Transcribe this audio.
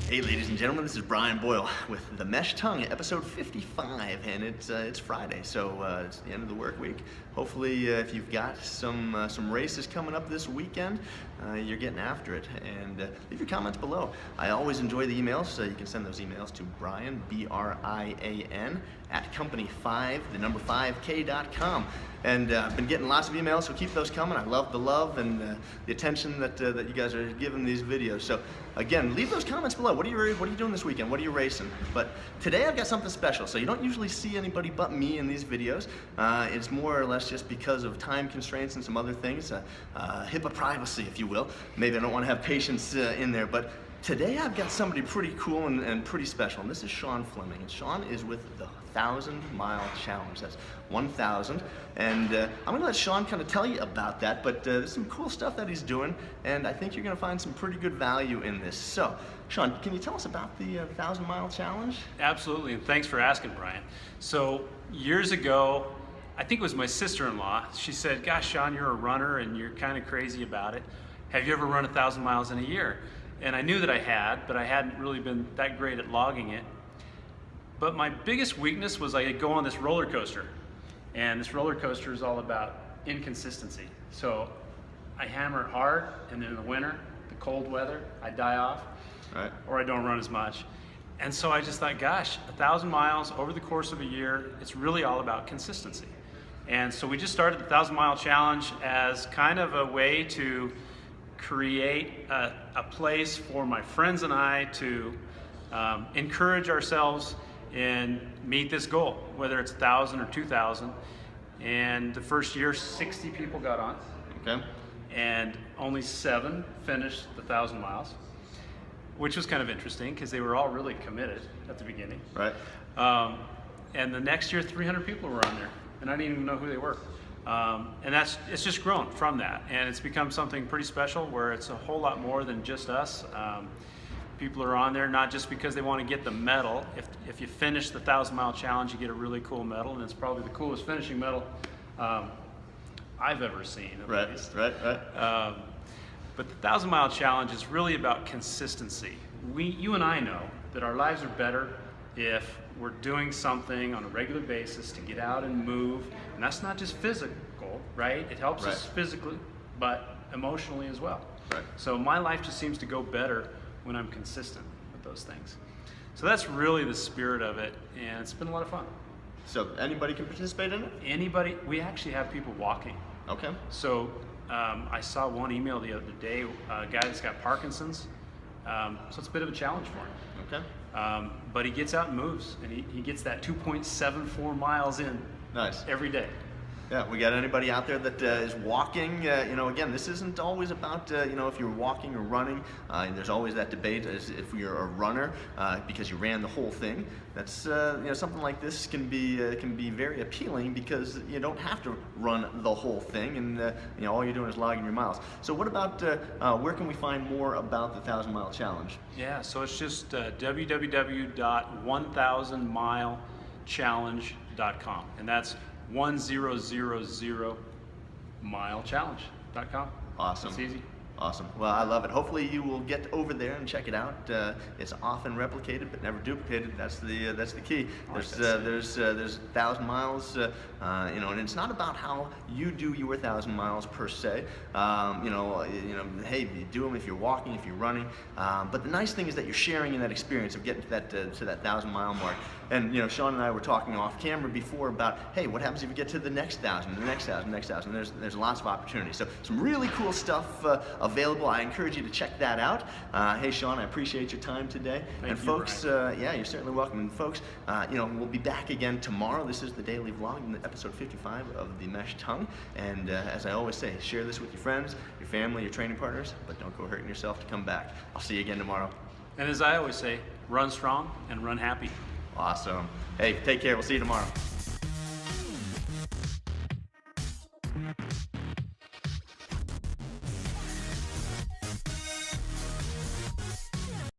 Hey ladies and gentlemen, this is Brian Boyle with The Mesh Tongue, episode 55, and it's Friday, so it's the end of the work week. Hopefully if you've got some races coming up this weekend, you're getting after it, and leave your comments below. I always enjoy the emails, so you can send those emails to Brian, B-R-I-A-N, at company5, the number 5k.com. And I've been getting lots of emails, so keep those coming. I love the love and the attention that you guys are giving these videos. So again, leave those comments below. What are you doing this weekend? What are you racing? But today I've got something special. So you don't usually see anybody but me in these videos. It's more or less just because of time constraints and some other things, HIPAA privacy, if you will. Maybe I don't want to have patients in there, but today I've got somebody pretty cool and pretty special, and this is Sean Fleming. And Sean is with the 1,000-mile challenge. That's 1,000, and I'm going to let Sean kind of tell you about that, but there's some cool stuff that he's doing, and I think you're going to find some pretty good value in this. So, Sean, can you tell us about the 1,000-mile challenge? Absolutely, and thanks for asking, Brian. So, years ago, I think it was my sister-in-law, she said, gosh, Sean, you're a runner and you're kind of crazy about it. Have you ever run 1,000 miles in a year? And I knew that I had, but I hadn't really been that great at logging it. But my biggest weakness was I could go on this roller coaster. And this roller coaster is all about inconsistency. So I hammer it hard, and then in the winter, the cold weather, I die off, right, or I don't run as much. And so I just thought, gosh, 1,000 miles over the course of a year, it's really all about consistency. And so we just started the 1,000-mile challenge as kind of a way to create a place for my friends and I to encourage ourselves and meet this goal, whether it's 1,000 or 2,000. And the first year, 60 people got on. Okay. And only 7 finished the 1,000 miles, which was kind of interesting because they were all really committed at the beginning. Right. And the next year, 300 people were on there, and I didn't even know who they were. And it's just grown from that, and it's become something pretty special where it's a whole lot more than just us. People are on there not just because they want to get the medal. If you finish the 1,000-mile challenge, you get a really cool medal, and it's probably the coolest finishing medal I've ever seen, at least. Right. But the 1,000-mile challenge is really about consistency. You and I know that our lives are better if we're doing something on a regular basis to get out and move, and that's not just physical, right? It helps us physically, but emotionally as well. Right. So my life just seems to go better when I'm consistent with those things. So that's really the spirit of it, and it's been a lot of fun. So anybody can participate in it? Anybody. We actually have people walking. Okay. So I saw one email the other day, a guy that's got Parkinsons, so it's a bit of a challenge for him. Okay. But he gets out and moves, and he gets that 2.74 miles in. Nice. Every day. Yeah, we got anybody out there that is walking, again, this isn't always about, if you're walking or running. There's always that debate as if you're a runner because you ran the whole thing. That's, something like this can be very appealing because you don't have to run the whole thing, and, all you're doing is logging your miles. So what about, where can we find more about the 1,000-mile challenge? Yeah, so it's just www.1000milechallenge.com, and that's 1000milechallenge.com. Awesome. It's easy. Awesome. Well, I love it. Hopefully you will get over there and check it out. It's often replicated but never duplicated. That's the key. There's 1,000 miles, and it's not about how you do your 1,000 miles per se. Hey, you do them if you're walking, if you're running. But the nice thing is that you're sharing in that experience of getting to that 1,000-mile mark. And Sean and I were talking off camera before about, hey, what happens if you get to the next 1,000, the next 1,000, the next 1,000? There's lots of opportunities. So some really cool stuff available. I encourage you to check that out. Hey, Sean, I appreciate your time today. Thank you, folks, yeah, you're certainly welcome. And folks, we'll be back again tomorrow. This is the daily vlog, episode 55 of The Mesh Tongue. And as I always say, share this with your friends, your family, your training partners, but don't go hurting yourself to come back. I'll see you again tomorrow. And as I always say, run strong and run happy. Awesome. Hey, take care. We'll see you tomorrow.